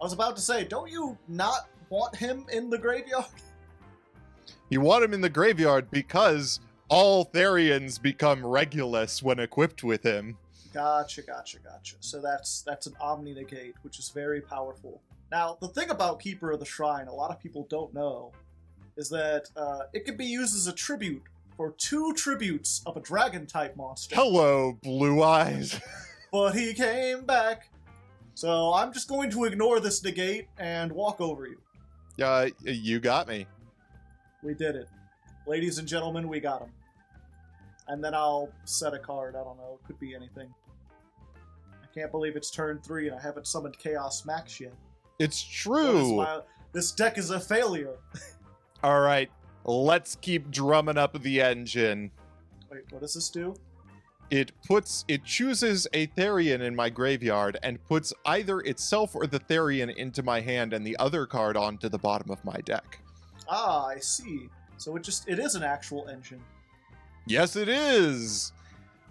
was about to say, don't you not want him in the graveyard? You want him in the graveyard because all Therians become Regulus when equipped with him. Gotcha. So that's an Omni Negate, which is very powerful. Now, the thing about Keeper of the Shrine, a lot of people don't know, is that it can be used as a tribute for 2 tributes of a Dragon-type monster. Hello, Blue Eyes. But he came back. So I'm just going to ignore this negate and walk over you. You got me. We did it. Ladies and gentlemen, we got him. And then I'll set a card. I don't know. It could be anything. I can't believe it's turn 3 and I haven't summoned Chaos Max yet. It's true. This deck is a failure. All right, let's keep drumming up the engine. Wait, what does this do? It chooses a Therian in my graveyard and puts either itself or the Therian into my hand and the other card onto the bottom of my deck. Ah, I see. So it is an actual engine. Yes, it is.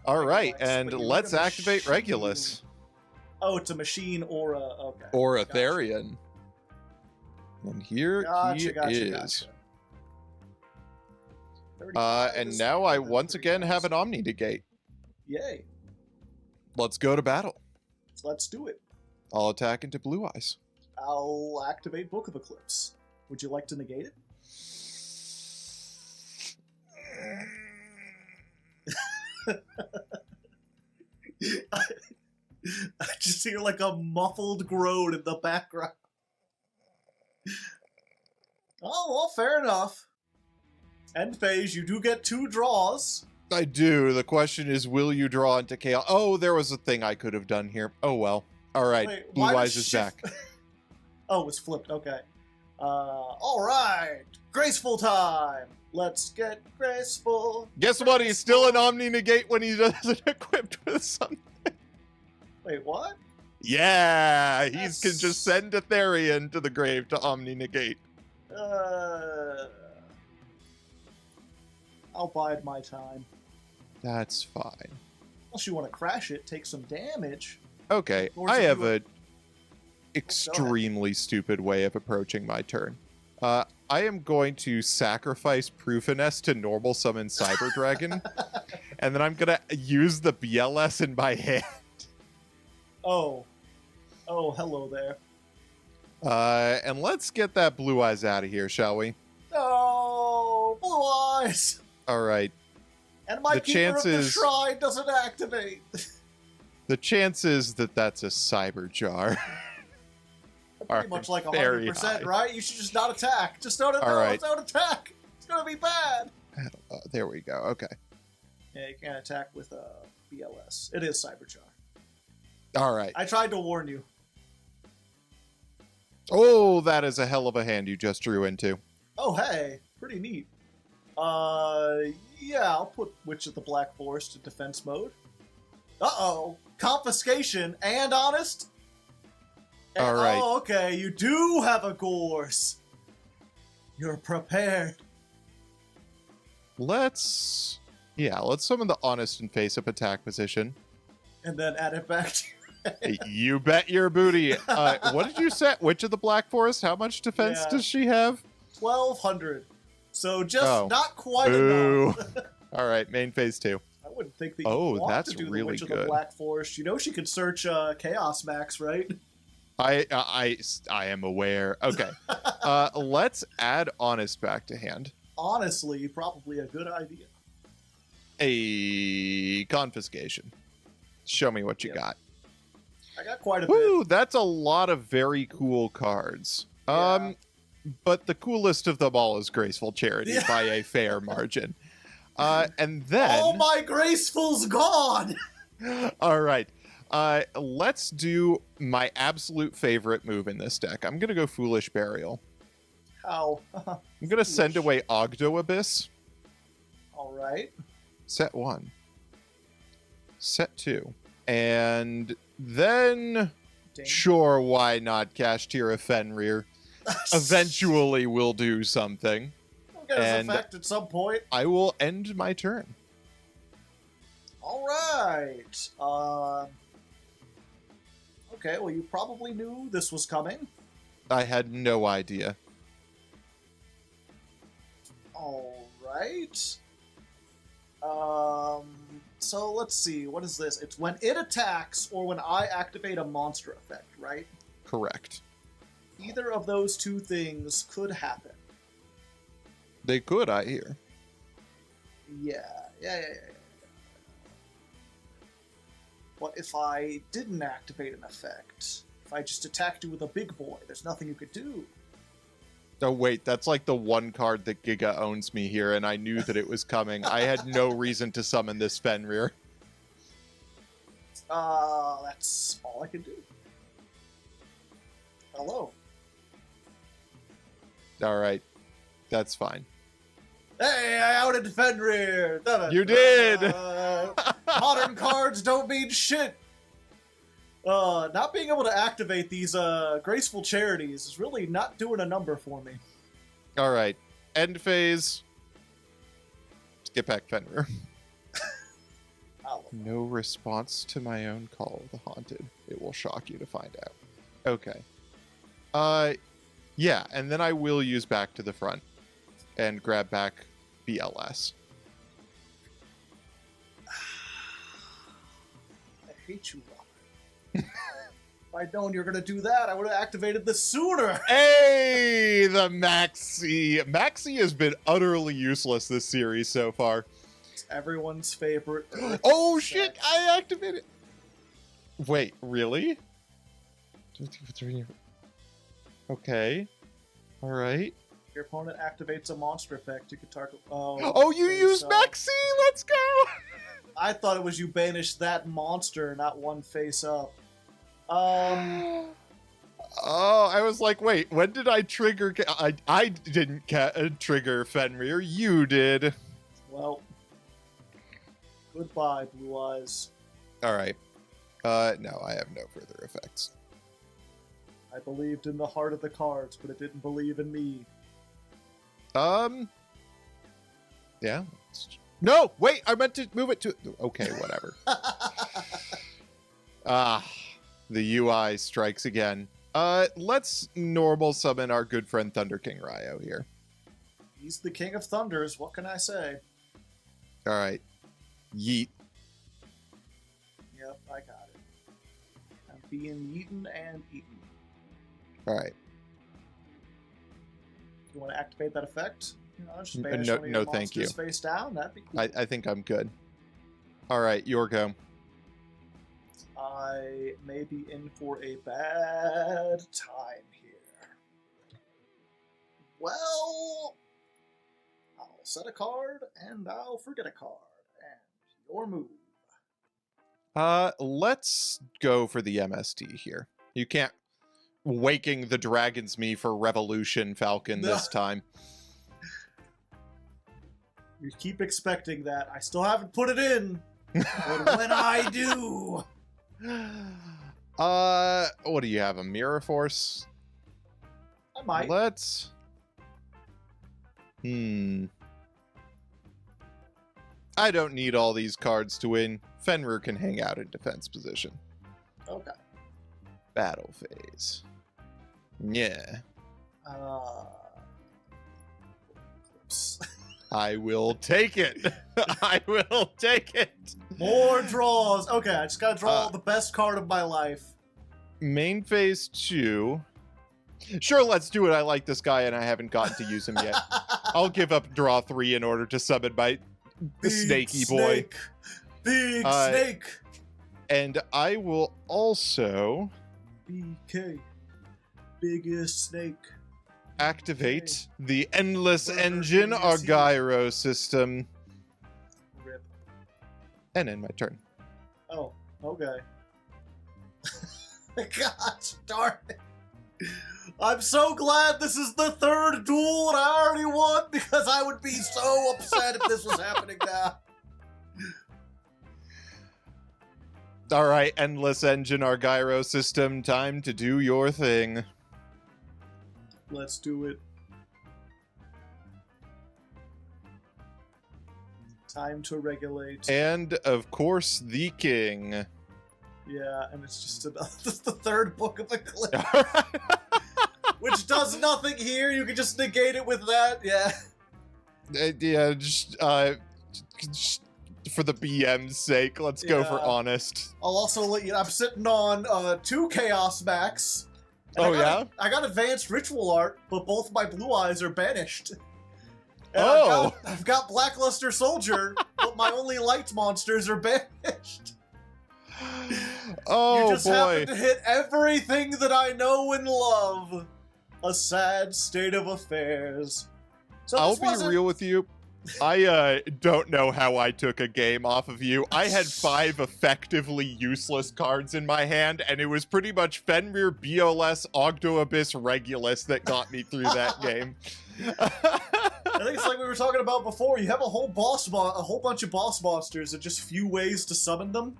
All right, Regulus, and but you let's look at activate machine. Regulus. Oh, it's a machine or a... Okay. Or a Gotcha. Therian. And here he is. 35 And is now better I than once again 35. have an Omni Negate. Yay. Let's go to battle. Let's do it. I'll attack into Blue Eyes. I'll activate Book of Eclipse. Would you like to negate it? I just hear like a muffled groan in the background. Oh, well, fair enough. End phase, you do get 2 draws. I do. The question is, will you draw into Chaos? Oh, there was a thing I could have done here. Oh, well. All right. Wait, Blue why Eyes does is shift- back. Oh, it was flipped. Okay. All right. Graceful time. Let's get graceful. Guess what? He's still an Omni Negate when he doesn't equipped with something. Wait, what? Yeah, he That's- can just send a Therian to the grave to Omni Negate. I'll bide my time. That's fine. Unless you want to crash it, take some damage. Okay, Or I to have do an extremely stupid way of approaching my turn. I am going to sacrifice Proofiness to normal summon Cyber Dragon, and then I'm gonna use the BLS in my hand. Oh, hello there. And let's get that Blue Eyes out of here, shall we? No, Blue Eyes. All right. And my Keeper of the Shrine doesn't activate. The chances that that's a Cyber Jar pretty much like 100%, right? You should just not attack. Just don't attack. It's gonna be bad. There we go. Okay. Yeah, you can't attack with a BLS. It is Cyber Jar. All right. I tried to warn you. Oh, that is a hell of a hand you just drew into. Oh, hey. Pretty neat. Yeah, I'll put Witch of the Black Forest to defense mode. Uh-oh. Confiscation and honest? And, all right. Oh, okay. You do have a Gorse. You're prepared. Let's summon the honest and face-up attack position. And then add it back to You bet your booty. What did you set? Witch of the Black Forest? How much defense does she have? 1,200. So just not quite enough. All right, main phase 2. I wouldn't think that you want to do the Witch of the Black Forest. You know she could search Chaos Max, right? I am aware. Okay. Let's add honest back to hand. Honestly, probably a good idea. A confiscation. Show me what you got. I got quite a bit. That's a lot of very cool cards. Yeah. But the coolest of them all is Graceful Charity by a fair margin. And then... All my Graceful's gone! All right. Let's do my absolute favorite move in this deck. I'm going to go Foolish Burial. How? I'm going to send away Ogdo Abyss. All right. Set 1. Set 2. And then... Sure, why not? Kashtira Fenrir. Eventually we'll do something. We'll get his effect at some point. I will end my turn. All right. Okay, well, you probably knew this was coming. I had no idea. All right. So let's see. What is this? It's when it attacks or when I activate a monster effect, right? Correct. Either of those two things could happen. They could, I hear. Yeah. What if I didn't activate an effect? If I just attacked you with a big boy, there's nothing you could do. Oh, wait, that's like the one card that Giga owns me here, and I knew that it was coming. I had no reason to summon this Fenrir. That's all I can do. Hello. All right. That's fine. Hey, I outed Fenrir! You did! Modern cards don't mean shit! Not being able to activate these Graceful Charities is really not doing a number for me. All right. End phase. Get back, Fenrir. No response to my own call of the haunted. It will shock you to find out. Okay. Yeah, and then I will use back to the front and grab back BLS. I hate you, Robert. If I'd known you were going to do that, I would have activated this sooner. Hey, the Maxi. Maxi has been utterly useless this series so far. It's everyone's favorite. Oh, shit. I activated. Wait, really? Okay. All right. Your opponent activates a monster effect. You can target. Oh, you used Maxi. Let's go. I thought it was you banished that monster, not one face up. Oh, I was like, wait, when did I trigger? I didn't trigger Fenrir. You did. Well, goodbye, Blue Eyes. All right. No, I have no further effects. I believed in the heart of the cards, but it didn't believe in me. Yeah, let's No, wait, I meant to move it to... Okay, whatever. The UI strikes again. Let's normal summon our good friend Thunder King Ryo here. He's the king of thunders, what can I say? All right. Yeet. Yep, I got it. I'm being yeeten and eaten. All right. You want to activate that effect? You know, just banish one of your no, thank you. monsters face down. That'd be cool. I think I'm good. All right, your go. I may be in for a bad time here. Well, I'll set a card and I'll forget a card. And your move. Let's go for the MST here. You can't waking the dragons me for Revolution Falcon this time. You keep expecting that. I still haven't put it in. But when I do... What do you have? A Mirror Force? I might. Let's... I don't need all these cards to win. Fenrir can hang out in defense position. Okay. Battle phase. Yeah. Oops. I will take it. I will take it. More draws. Okay, I just gotta draw the best card of my life. Main phase 2. Sure, let's do it. I like this guy and I haven't gotten to use him yet. I'll give up draw 3 in order to summon my snaky boy. Big snake. And I will also... BK. Biggest snake. Activate the Endless Engine Argyro system. Rip. And end my turn. Oh, okay. Gosh darn it. I'm so glad this is the third duel and I already won because I would be so upset if this was happening now. All right, Endless Engine Argyro system, time to do your thing. Let's do it. Time to regulate. And, of course, the king. Yeah, and it's just the third book of Eclipse. Which does nothing here. You can just negate it with that. Yeah. Yeah, just for the BM's sake, let's go for honest. I'll also let you. I'm sitting on 2 Chaos Max. Oh, I got advanced ritual art, but both my blue eyes are banished. And I've got Blackluster Soldier, but my only light monsters are banished. Oh, you just happen to hit everything that I know and love. A sad state of affairs. So I'll be real with you. I don't know how I took a game off of you. I had 5 effectively useless cards in my hand, and it was pretty much Fenrir, BOS, Ogdo Abyss, Regulus that got me through that game. I think it's like we were talking about before. You have a whole bunch of boss monsters and just few ways to summon them.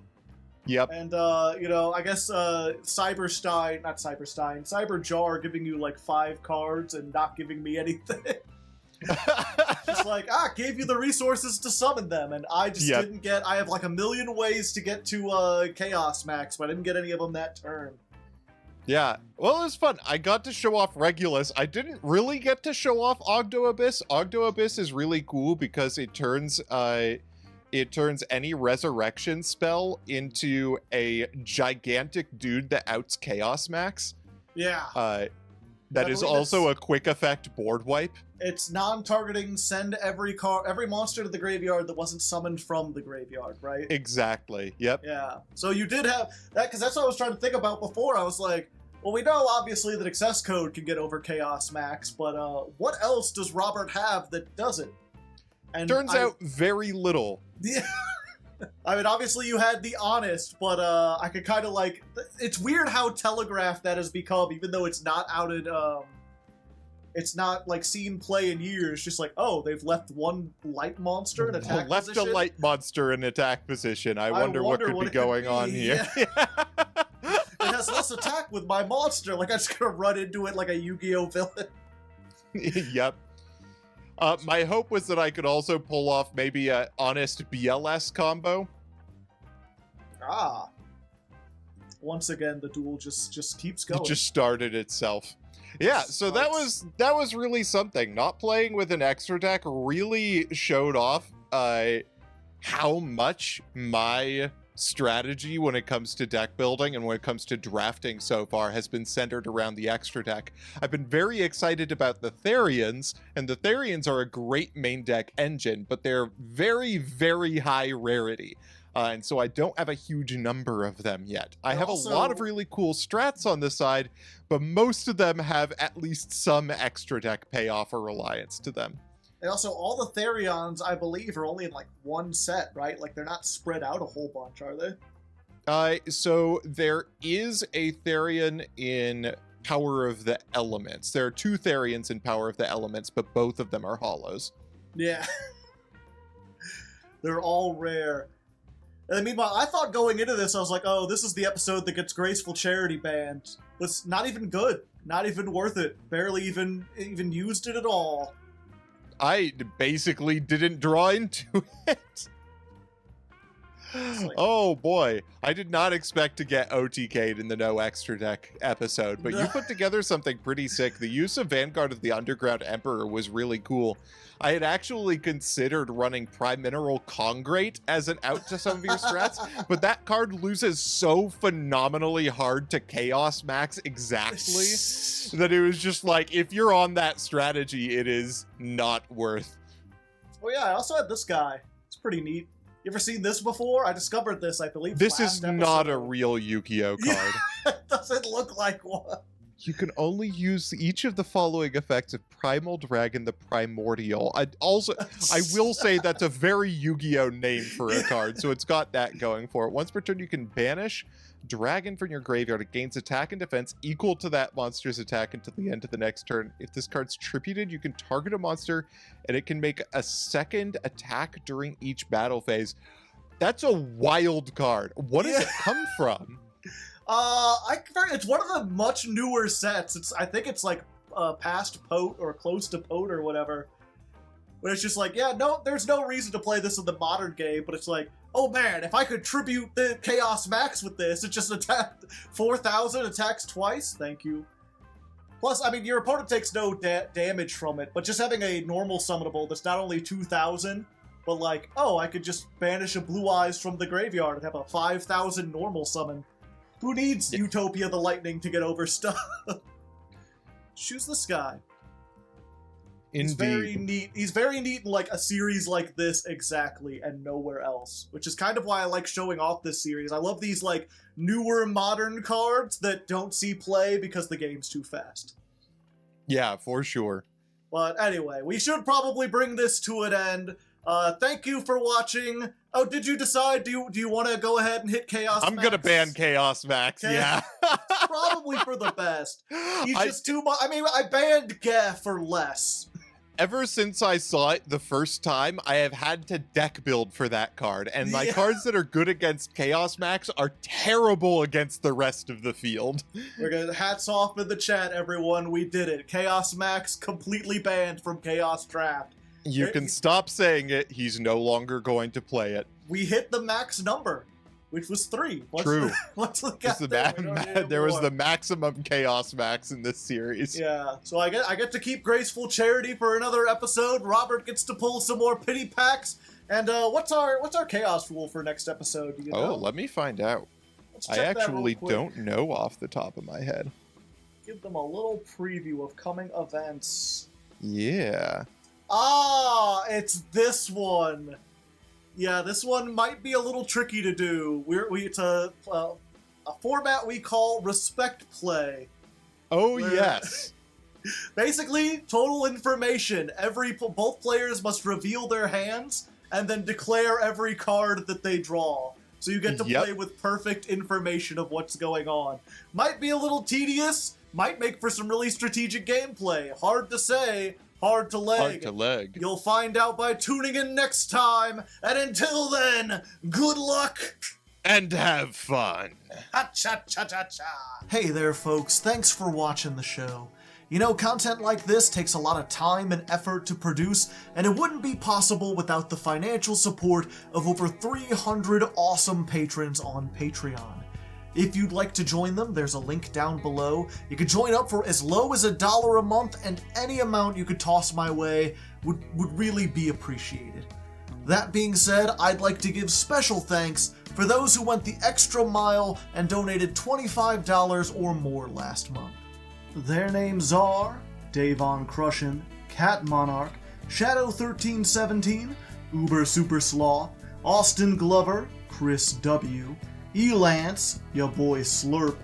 Yep. And, you know, I guess Cyberjar giving you like 5 cards and not giving me anything. Just like, gave you the resources to summon them, and I just didn't get... I have like a million ways to get to Chaos Max, but I didn't get any of them that turn. Yeah, well, it was fun. I got to show off Regulus. I didn't really get to show off Ogdo Abyss. Ogdo Abyss is really cool because it turns any resurrection spell into a gigantic dude that outs Chaos Max. Yeah. That is also a quick effect board wipe. It's non-targeting, send every monster to the graveyard that wasn't summoned from the graveyard, right? Exactly, yep. Yeah, so you did have that, because that's what I was trying to think about before. I was like, well, we know obviously that Access Code can get over Chaos Max, but what else does Robert have that doesn't? And turns out very little. Yeah. I mean, obviously you had the Honest, but I could kind of like... It's weird how telegraphed that has become, even though it's not out in... It's not, like, seen play in years. Just like, oh, they've left one light monster in attack position? Left a light monster in attack position. I wonder what could be going on here. Yeah. It has less attack with my monster. Like, I'm just gonna run into it like a Yu-Gi-Oh villain. Yep. My hope was that I could also pull off maybe a honest BLS combo. Ah. Once again, the duel just keeps going. It just started itself. Yeah, so that was really something. Not playing with an extra deck really showed off how much my strategy when it comes to deck building and when it comes to drafting so far has been centered around the extra deck. I've been very excited about the Therians, and the Therians are a great main deck engine, but they're very, very high rarity. And so I don't have a huge number of them yet. I have a lot of really cool strats on the side, but most of them have at least some extra deck payoff or reliance to them. And also, all the Therions, I believe, are only in, like, one set, right? Like, they're not spread out a whole bunch, are they? So there is a Therian in Power of the Elements. There are 2 Therians in Power of the Elements, but both of them are hollows. Yeah. They're all rare. And meanwhile, I thought going into this, I was like, oh, this is the episode that gets Graceful Charity banned. Was not even good. Not even worth it. Barely even used it at all. I basically didn't draw into it. Like, oh boy, I did not expect to get OTK'd in the no extra deck episode, but you put together something pretty sick. The use of Vanguard of the Underground Emperor was really cool. I had actually considered running Prime Mineral Congrate as an out to some of your strats, but that card loses so phenomenally hard to Chaos Max exactly that it was just like, if you're on that strategy, it is not worth. Oh yeah, I also had this guy. It's pretty neat. You ever seen this before? I discovered this, I believe, this last is episode. not a real Yu-Gi-Oh card. It doesn't look like one. You can only use each of the following effects of Primal Dragon the Primordial. I will say that's a very Yu-Gi-Oh name for a card, so it's got that going for it. Once per turn, you can banish Dragon from your graveyard. It gains attack and defense equal to that monster's attack until the end of the next turn. If this card's tributed, you can target a monster, and it can make a second attack during each battle phase. That's a wild card. What does it come from? It's one of the much newer sets. I think it's like past Pote or close to Pote or whatever. But it's just like, yeah, no, there's no reason to play this in the modern game, but it's like, oh man, if I could tribute the Chaos Max with this, it just attacked 4,000, attacks twice, thank you. Plus, I mean, your opponent takes no damage from it, but just having a normal summonable that's not only 2,000, but like, oh, I could just banish a Blue Eyes from the graveyard and have a 5,000 normal summon. Who needs Utopia the Lightning to get over stuff? Choose this guy. Indeed. He's very neat. He's very neat in like a series like this exactly, and nowhere else. Which is kind of why I like showing off this series. I love these like newer modern cards that don't see play because the game's too fast. Yeah, for sure. But anyway, we should probably bring this to an end. Thank you for watching. Oh, did you decide? Do you want to go ahead and hit Chaos Max? I'm gonna ban Chaos Max. Okay. Yeah, probably for the best. He's just too much. I mean, I banned Geh for less. Ever since I saw it the first time, I have had to deck build for that card, and my cards that are good against Chaos Max are terrible against the rest of the field. We're gonna hats off in the chat, everyone. We did it. Chaos Max completely banned from Chaos Draft. You can stop saying it. He's no longer going to play it. We hit the max number, which was 3. True. Let's look at that. There was the maximum Chaos Max in this series. Yeah, so I get to keep Graceful Charity for another episode. Robert gets to pull some more pity packs. And what's our Chaos rule for next episode? Do you know? Oh, let me find out. I actually don't know off the top of my head. Give them a little preview of coming events. Yeah. Ah, it's this one. Yeah, this one might be a little tricky to do. It's a format we call Respect Play. Oh, yes. Basically, total information. Both players must reveal their hands and then declare every card that they draw. So you get to play with perfect information of what's going on. Might be a little tedious, might make for some really strategic gameplay. Hard to say. Hard to leg. Hard to leg. You'll find out by tuning in next time. And until then, good luck. And have fun. Ha-cha-cha-cha-cha. Hey there, folks. Thanks for watching the show. You know, content like this takes a lot of time and effort to produce, and it wouldn't be possible without the financial support of over 300 awesome patrons on Patreon. If you'd like to join them, there's a link down below. You could join up for as low as $1 a month, and any amount you could toss my way would really be appreciated. That being said, I'd like to give special thanks for those who went the extra mile and donated $25 or more last month. Their names are Davon Crushin, Cat Monarch, Shadow 1317, Uber Super Slaw, Austin Glover, Chris W., Elance, ya boy Slurp,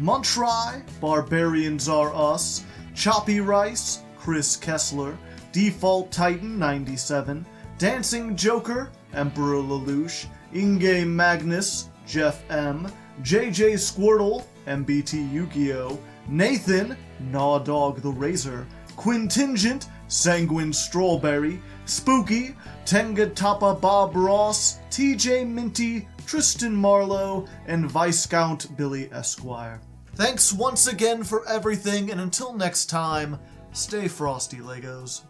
Muntry, Barbarians Are Us, Choppy Rice, Chris Kessler, Default Titan 97, Dancing Joker, Emperor Lelouch, Inge Magnus, Jeff M, JJ Squirtle, MBT Yugioh, Nathan, Gnaw Dog the Razor, Quintingent, Sanguine Strawberry, Spooky, Tenga Tapa Bob Ross, TJ Minty, Tristan Marlowe, and Viscount Billy Esquire. Thanks once again for everything, and until next time, stay frosty, Legos.